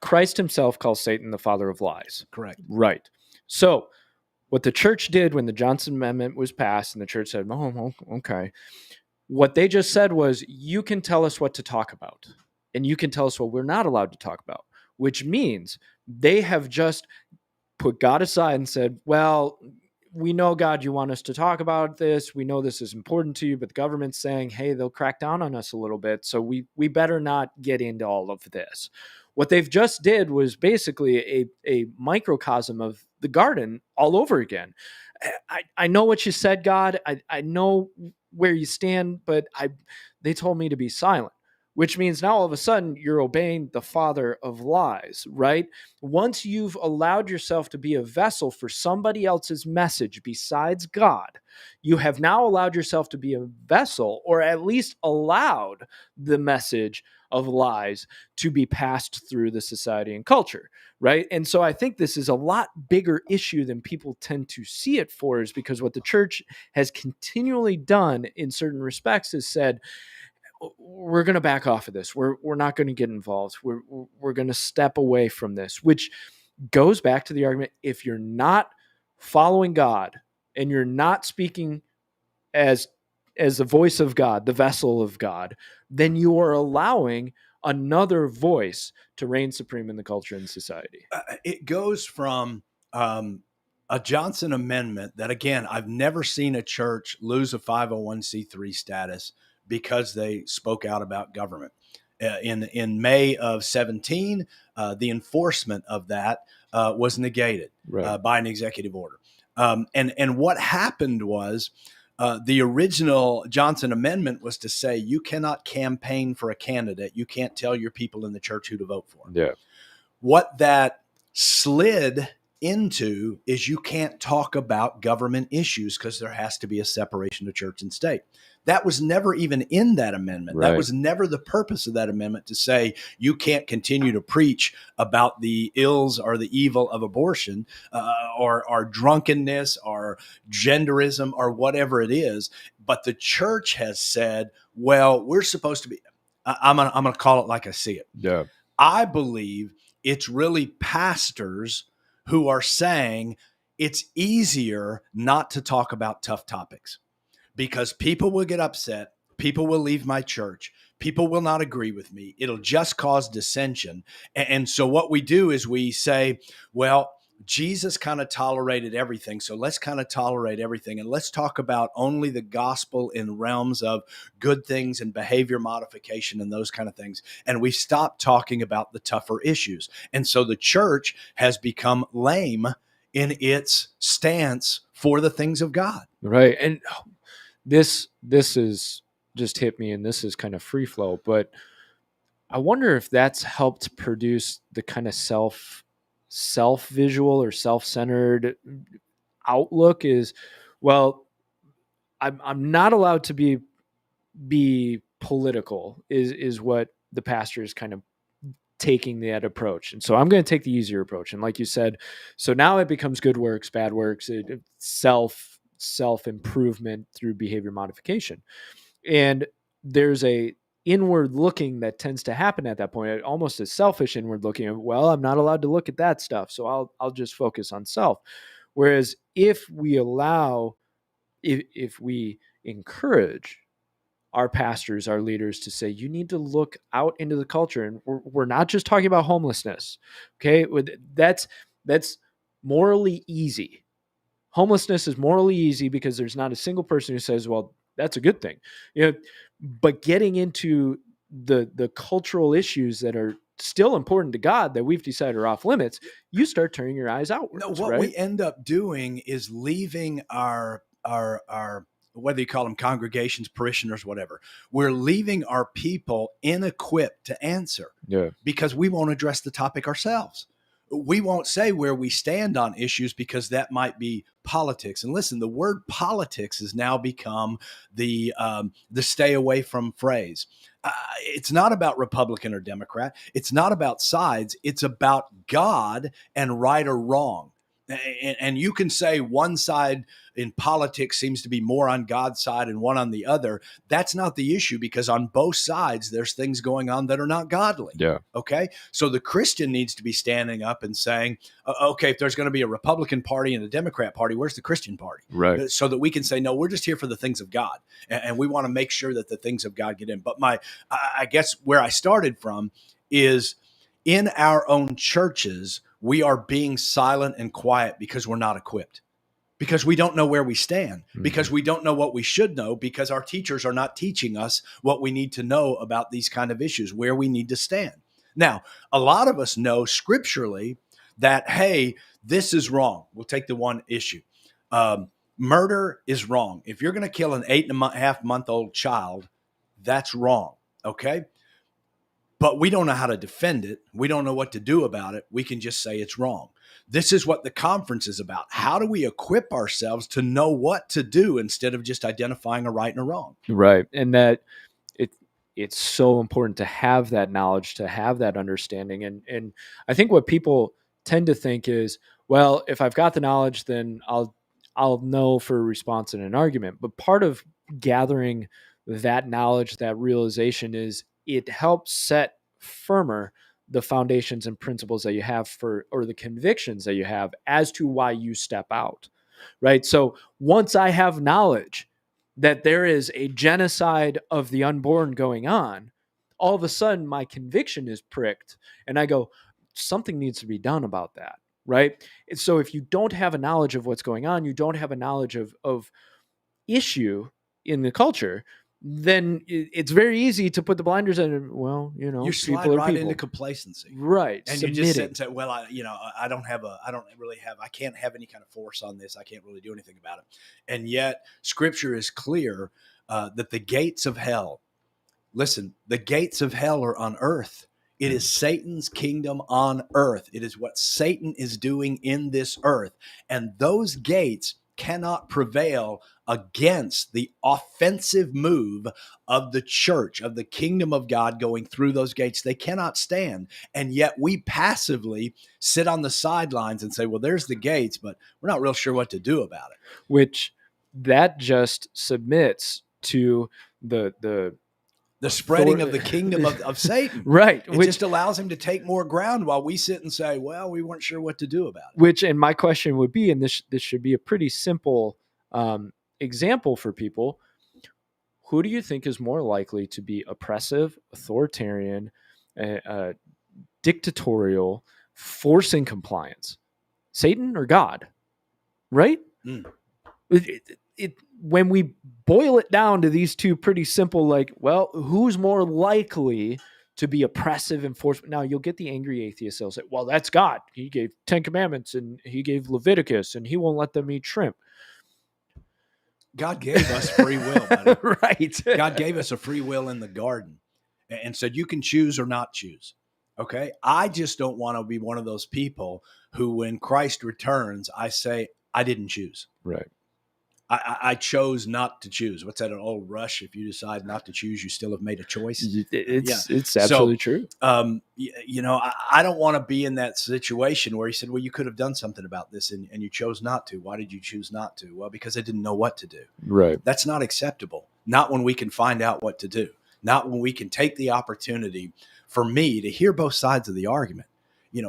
Christ himself calls Satan the father of lies. Correct. Right. So what the church did when the Johnson Amendment was passed, and the church said, oh, okay. What they just said was, you can tell us what to talk about, and you can tell us what we're not allowed to talk about, which means they have just put God aside and said, well, we know, God, you want us to talk about this. We know this is important to you, but the government's saying, hey, they'll crack down on us a little bit. So we better not get into all of this. What they've just did was basically a microcosm of the garden all over again. I know what you said, God. I know where you stand, but they told me to be silent, which means now all of a sudden you're obeying the father of lies, right? Once you've allowed yourself to be a vessel for somebody else's message besides God, you have now allowed yourself to be a vessel, or at least allowed the message of lies to be passed through the society and culture, right? And so I think this is a lot bigger issue than people tend to see it for, is because what the church has continually done in certain respects is said, we're going to back off of this. We're not going to get involved. We're going to step away from this, which goes back to the argument. If you're not following God and you're not speaking as the voice of God, the vessel of God, then you are allowing another voice to reign supreme in the culture and society. It goes from a Johnson Amendment that, again, I've never seen a church lose a 501c3 status because they spoke out about government. In May of 17, the enforcement of that was negated by an executive order. And what happened was, the original Johnson Amendment was to say you cannot campaign for a candidate. You can't tell your people in the church who to vote for. Yeah. What that slid into is you can't talk about government issues because there has to be a separation of church and state. That was never even in that amendment. Right. That was never the purpose of that amendment, to say you can't continue to preach about the ills or the evil of abortion or drunkenness or genderism or whatever it is. But the church has said, well, we're supposed to be, I'm going to call it like I see it. Yeah. I believe it's really pastors who are saying it's easier not to talk about tough topics because people will get upset. People will leave my church. People will not agree with me. It'll just cause dissension. And so what we do is we say, well, Jesus kind of tolerated everything. So let's kind of tolerate everything. And let's talk about only the gospel in realms of good things and behavior modification and those kind of things. And we stop talking about the tougher issues. And so the church has become lame in its stance for the things of God. Right. And this is just hit me, and this is kind of free flow, but I wonder if that's helped produce the kind of self-visual or self-centered outlook is, well, I'm not allowed to be political is what the pastor is kind of taking that approach. And so I'm going to take the easier approach. And like you said, so now it becomes good works, bad works, self-improvement through behavior modification. And there's a inward looking that tends to happen at that point, almost a selfish inward looking. Well, I'm not allowed to look at that stuff, so I'll just focus on self. Whereas if we encourage our pastors, our leaders to say, you need to look out into the culture, and we're not just talking about homelessness. Okay, that's morally easy. Homelessness is morally easy because there's not a single person who says, well, that's a good thing. But getting into the cultural issues that are still important to God that we've decided are off limits, you start turning your eyes outwards. No, what we end up doing is leaving our whether you call them congregations, parishioners, whatever, we're leaving our people inequipped to answer because we won't address the topic ourselves. We won't say where we stand on issues because that might be politics. And listen, the word politics has now become the stay away from phrase. It's not about Republican or Democrat. It's not about sides. It's about God and right or wrong. And you can say one side in politics seems to be more on God's side and one on the other. That's not the issue, because on both sides, there's things going on that are not godly. Yeah. Okay. So the Christian needs to be standing up and saying, okay, if there's going to be a Republican Party and a Democrat Party, where's the Christian Party? Right. So that we can say, no, we're just here for the things of God. And we want to make sure that the things of God get in. But I guess where I started from is in our own churches, we are being silent and quiet because we're not equipped, because we don't know where we stand, because we don't know what we should know, because our teachers are not teaching us what we need to know about these kind of issues, where we need to stand. Now, a lot of us know scripturally that, hey, this is wrong. We'll take the one issue. Murder is wrong. If you're going to kill an 8.5-month-old child, that's wrong. Okay. But we don't know how to defend it. We don't know what to do about it. We can just say it's wrong. This is what the conference is about. How do we equip ourselves to know what to do instead of just identifying a right and a wrong? Right. And that it's so important to have that knowledge, to have that understanding. And I think what people tend to think is, well, if I've got the knowledge, then I'll know for a response in an argument. But part of gathering that knowledge, that realization, is it helps set firmer the foundations and principles that you have or the convictions that you have as to why you step out, right? So once I have knowledge that there is a genocide of the unborn going on, all of a sudden my conviction is pricked and I go, something needs to be done about that, right? And so if you don't have a knowledge of what's going on, you don't have a knowledge of issue in the culture, then it's very easy to put the blinders on. Well, you slide right into complacency, right? And you just sit and say, "Well, I can't have any kind of force on this. I can't really do anything about it." And yet, Scripture is clear that the gates of hell. Listen, the gates of hell are on earth. It is Satan's kingdom on earth. It is what Satan is doing in this earth, and those gates cannot prevail against the offensive move of the church, of the kingdom of God going through those gates. They cannot stand. And yet we passively sit on the sidelines and say, well, there's the gates, but we're not real sure what to do about it. Which that just submits to the spreading of the kingdom of Satan. Right. It just allows him to take more ground while we sit and say, well, we weren't sure what to do about it. And my question would be, and this should be a pretty simple example for people, who do you think is more likely to be oppressive, authoritarian, dictatorial, forcing compliance? Satan or God? Right? When we boil it down to these two pretty simple, like, well, who's more likely to be oppressive and forceful? Now, you'll get the angry atheists. They'll say, well, that's God. He gave 10 commandments and he gave Leviticus and he won't let them eat shrimp. God gave us free will, buddy. Right. God gave us a free will in the garden and said, you can choose or not choose. Okay. I just don't want to be one of those people who, when Christ returns, I say, I didn't choose. Right. I chose not to choose. What's that, an old Rush? If you decide not to choose, you still have made a choice. It's absolutely true. I don't want to be in that situation where he said, well, you could have done something about this and you chose not to. Why did you choose not to? Well, because I didn't know what to do. Right. That's not acceptable. Not when we can find out what to do. Not when we can take the opportunity for me to hear both sides of the argument.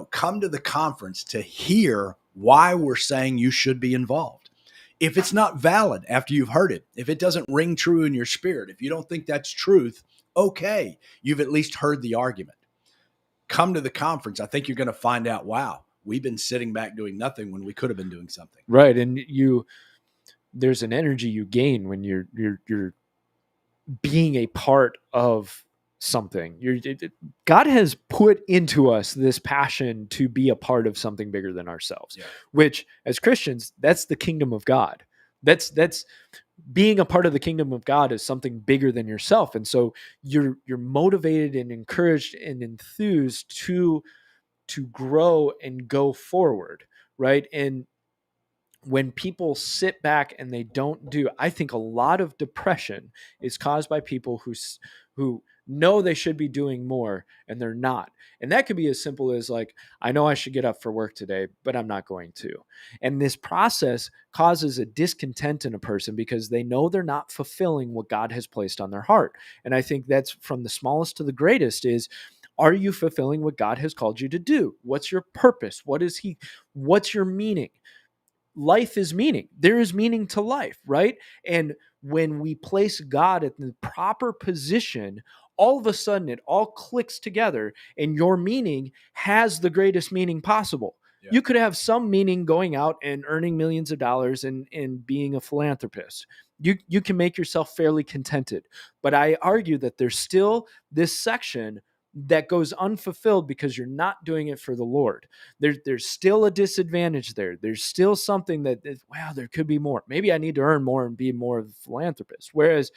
Come to the conference to hear why we're saying you should be involved. If it's not valid after you've heard it, if it doesn't ring true in your spirit, if you don't think that's truth, okay, you've at least heard the argument. Come to the conference. I think you're going to find out, wow, we've been sitting back doing nothing when we could have been doing something. Right. And there's an energy you gain when you're being a part of something. God has put into us this passion to be a part of something bigger than ourselves, which as Christians, that's the kingdom of God. That's being a part of the kingdom of God is something bigger than yourself. And so you're motivated and encouraged and enthused to grow and go forward, right? And when people sit back and they don't do, I think a lot of depression is caused by people who know they should be doing more and they're not. And that could be as simple as like, I know I should get up for work today, but I'm not going to. And this process causes a discontent in a person because they know they're not fulfilling what God has placed on their heart. And I think that's from the smallest to the greatest is, are you fulfilling what God has called you to do? What's your purpose? What's your meaning? Life is meaning. There is meaning to life, right? And when we place God at the proper position, all of a sudden it all clicks together and your meaning has the greatest meaning possible. Yeah. You could have some meaning going out and earning millions of dollars and being a philanthropist. You can make yourself fairly contented. But I argue that there's still this section that goes unfulfilled because you're not doing it for the Lord. There's still a disadvantage there. There's still something that, wow, there could be more. Maybe I need to earn more and be more of a philanthropist. Whereas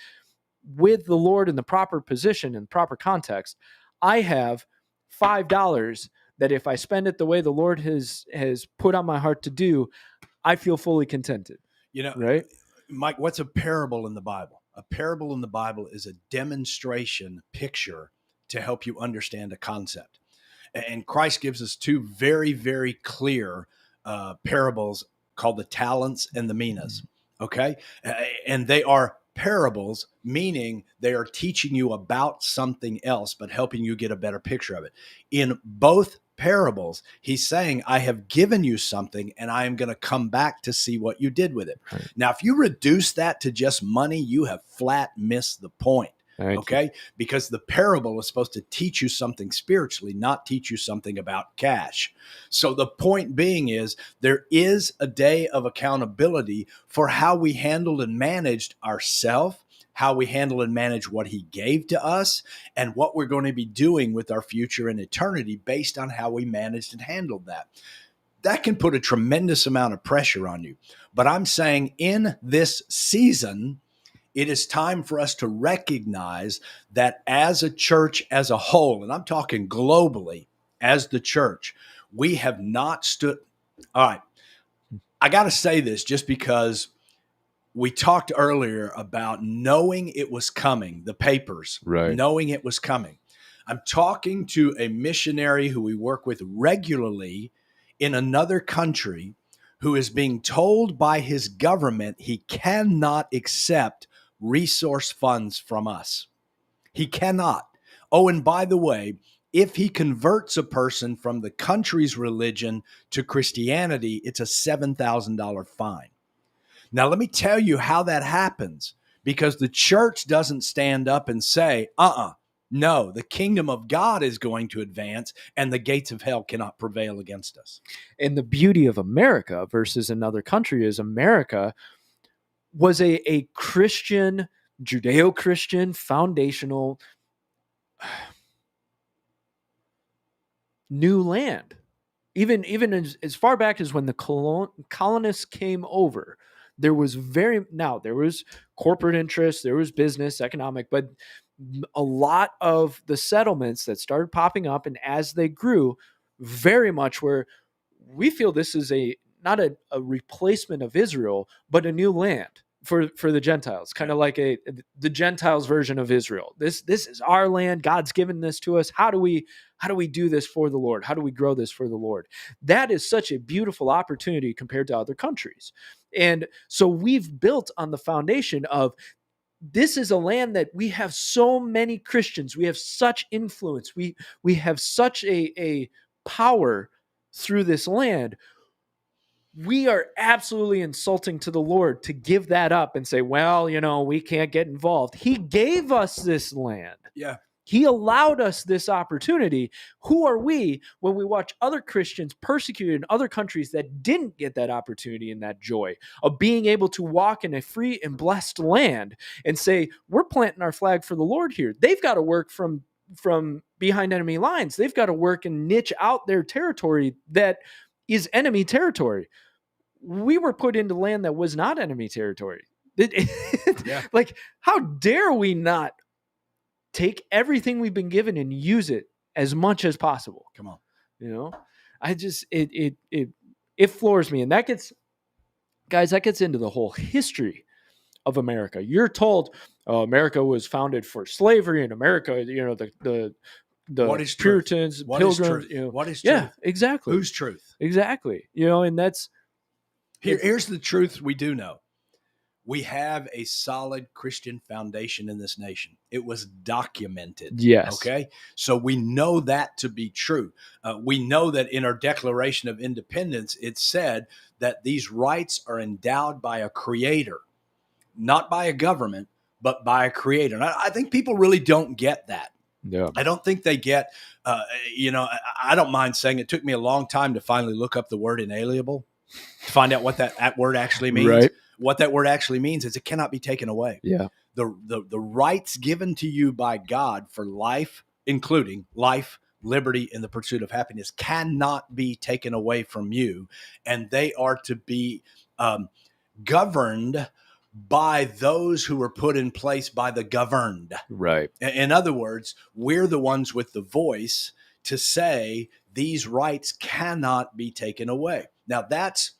with the Lord in the proper position and proper context, I have $5 that if I spend it the way the Lord has put on my heart to do, I feel fully contented. Right? Mike, what's a parable in the Bible? A parable in the Bible is a demonstration picture to help you understand a concept. And Christ gives us two very, very clear parables called the talents and the minas. Okay. And they are parables, meaning they are teaching you about something else, but helping you get a better picture of it. In both parables, he's saying, I have given you something and I am going to come back to see what you did with it. Right. Now, if you reduce that to just money, you have flat missed the point. Okay. Because the parable is supposed to teach you something spiritually, not teach you something about cash. So the point being is there is a day of accountability for how we handled and managed ourselves, how we handle and manage what he gave to us, and what we're going to be doing with our future in eternity based on how we managed and handled that. That can put a tremendous amount of pressure on you. But I'm saying in this season, it is time for us to recognize that as a church as a whole, and I'm talking globally as the church, we have not stood. All right. I got to say this just because we talked earlier about knowing it was coming, the papers, right? Knowing it was coming. I'm talking to a missionary who we work with regularly in another country who is being told by his government he cannot accept resource funds from us. He cannot. Oh, and by the way, if he converts a person from the country's religion to Christianity, it's a $7,000 fine. Now, let me tell you how that happens, because the church doesn't stand up and say, no, the kingdom of God is going to advance and the gates of hell cannot prevail against us. And the beauty of America versus another country is America was a Christian, Judeo-Christian, foundational new land. Even as far back as when the colonists came over, there was corporate interests, there was business, economic, but a lot of the settlements that started popping up, and as they grew, very much where we feel this is not a replacement of Israel, but a new land for the Gentiles, kind of like the Gentiles version of Israel. This is our land. God's given this to us. How do we do this for the Lord? How do we grow this for the Lord? That is such a beautiful opportunity compared to other countries. And so we've built on the foundation of, this is a land that we have so many Christians. We have such influence. We have such a power through this land. We are absolutely insulting to the Lord to give that up and say, well, we can't get involved. He gave us this land. Yeah. He allowed us this opportunity. Who are we when we watch other Christians persecuted in other countries that didn't get that opportunity and that joy of being able to walk in a free and blessed land and say, we're planting our flag for the Lord here. They've got to work from behind enemy lines. They've got to work and niche out their territory that is enemy territory. we were put into land that was not enemy territory. Yeah. Like, how dare we not take everything we've been given and use it as much as possible? Come on. You know, I just, it floors me. And that gets into the whole history of America. You're told, America was founded for slavery, and America, you know, the what is Puritans, what Pilgrims, is you know, what is truth? Yeah, exactly. Whose truth? Exactly. You know, and that's here's the truth we do know. We have a solid Christian foundation in this nation. It was documented. Yes. Okay. So we know that to be true. We know that in our Declaration of Independence, it said that these rights are endowed by a creator, not by a government, but by a creator. And I think people really don't get that. Yeah. I don't think they get, I don't mind saying it took me a long time to finally look up the word inalienable, to find out what that word actually means. Right. What that word actually means is it cannot be taken away. Yeah. The rights given to you by God for life, including life, liberty, and the pursuit of happiness, cannot be taken away from you. And they are to be governed by those who were put in place by the governed. Right. In other words, we're the ones with the voice to say these rights cannot be taken away. Now that's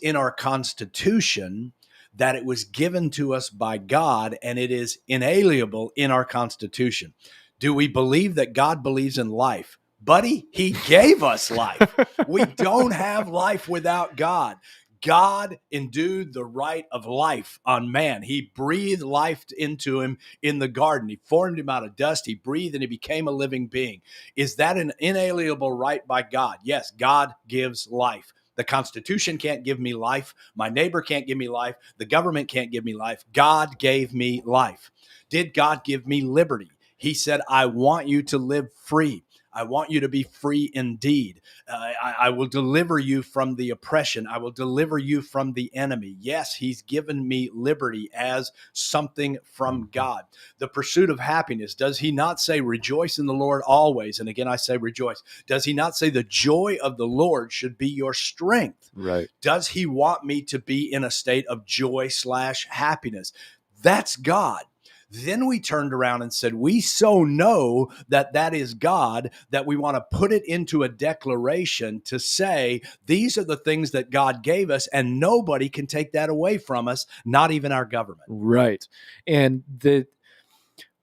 in our Constitution, that it was given to us by God, and it is inalienable in our Constitution. Do we believe that God believes in life? Buddy, he gave us life. We don't have life without God. God endued the right of life on man. He breathed life into him in the garden. He formed him out of dust. He breathed and he became a living being. Is that an inalienable right by God? Yes, God gives life. The Constitution can't give me life. My neighbor can't give me life. The government can't give me life. God gave me life. Did God give me liberty? He said, I want you to live free. I want you to be free indeed. I will deliver you from the oppression. I will deliver you from the enemy. Yes, he's given me liberty as something from God. The pursuit of happiness. Does he not say, rejoice in the Lord always? And again, I say rejoice. Does he not say the joy of the Lord should be your strength? Right. Does he want me to be in a state of joy / happiness? That's God. Then we turned around and said, we so know that that is God that we want to put it into a declaration to say, these are the things that God gave us, and nobody can take that away from us, not even our government. Right. And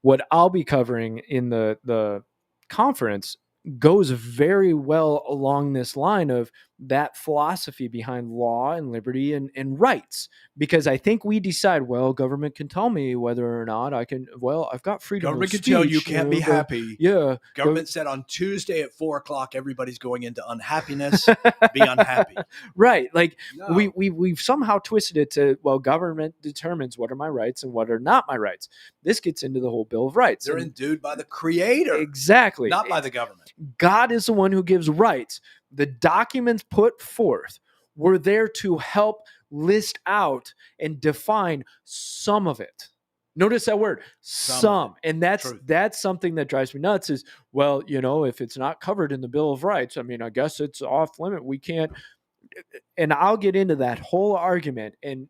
what I'll be covering in the conference goes very well along this line of that philosophy behind law and liberty and rights. Because I think we decide, well, government can tell me whether or not I can, well, I've got freedom Government of can tell speech, you can't be happy. Yeah. Government said on Tuesday at 4:00, everybody's going into unhappiness. Be unhappy. Right. Like No. we've somehow twisted it to, well, government determines what are my rights and what are not my rights. This gets into the whole Bill of Rights. They're endued by the Creator. Exactly. Not by the government. God is the one who gives rights. The documents put forth were there to help list out and define some of it. Notice that word, some. And that's something that drives me nuts is, well, you know, if it's not covered in the Bill of Rights, I mean, I guess it's off limit. We can't. And I'll get into that whole argument and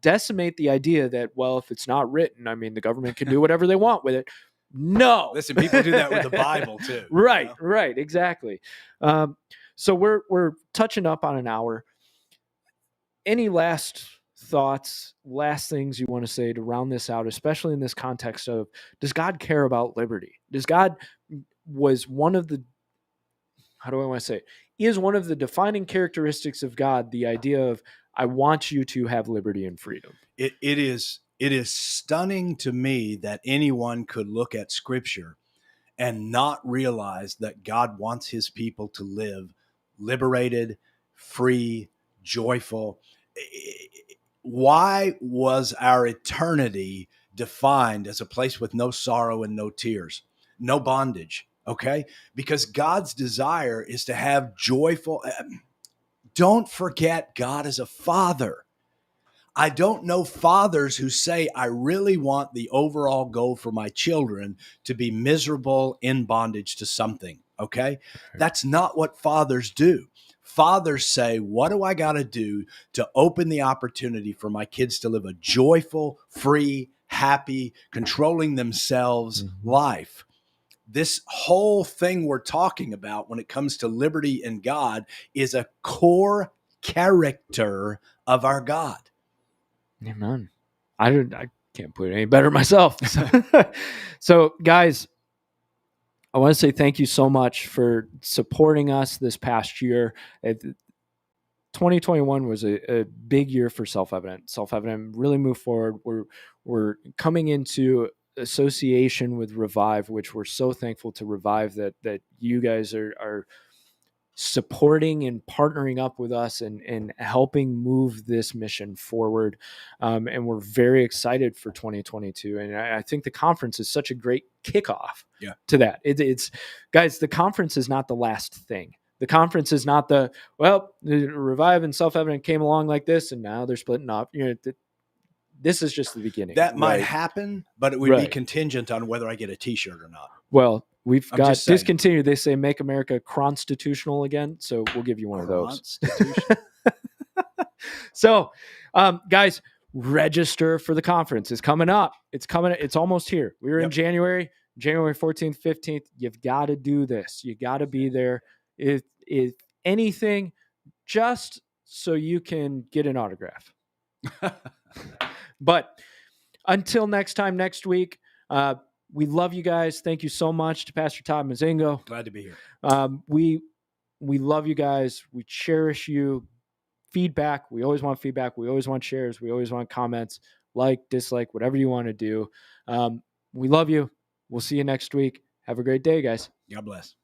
decimate the idea that, well, if it's not written, I mean, the government can do whatever they want with it. No. Listen, people do that with the Bible too. Right, you know? Right, exactly. So we're touching up on an hour. Any last thoughts, last things you want to say to round this out, especially in this context of, does God care about liberty? Does God was one of the, how do I want to say it? Is one of the defining characteristics of God the idea of, I want you to have liberty and freedom? It is stunning to me that anyone could look at Scripture and not realize that God wants his people to live liberated, free, joyful. Why was our eternity defined as a place with no sorrow and no tears, no bondage? Okay? Because God's desire is to have joyful. Don't forget, God is a father. I don't know fathers who say, I really want the overall goal for my children to be miserable in bondage to something. Okay. That's not what fathers do. fathers say, what do I got to do to open the opportunity for my kids to live a joyful, free, happy, controlling themselves life? This whole thing we're talking about when it comes to liberty in God is a core character of our God. Amen. I can't put it any better myself. So guys, I want to say thank you so much for supporting us this past year. 2021 was a big year for Self-Evident. Self-Evident really moved forward. We're coming into association with Revive, which we're so thankful to Revive that you guys are supporting and partnering up with us and helping move this mission forward. And we're very excited for 2022. And I think the conference is such a great kickoff to that. It's guys, the conference is not the last thing. The conference is not the Revive and Self-Evident came along like this, and now they're splitting up. This is just the beginning. That might happen, but it would be contingent on whether I get a T-shirt or not. Well, we've got discontinued. They say make America constitutional again, so we'll give you one of those. So, guys, register for the conference. It's coming up. It's almost here. We were in January 14th, 15th. You've got to do this. You got to be there. If anything, just so you can get an autograph. But until next time, next week, we love you guys. Thank you so much to Pastor Todd Mozingo. Glad to be here. We love you guys. We cherish you. Feedback. We always want feedback. We always want shares. We always want comments, like, dislike, whatever you want to do. We love you. We'll see you next week. Have a great day, guys. God bless.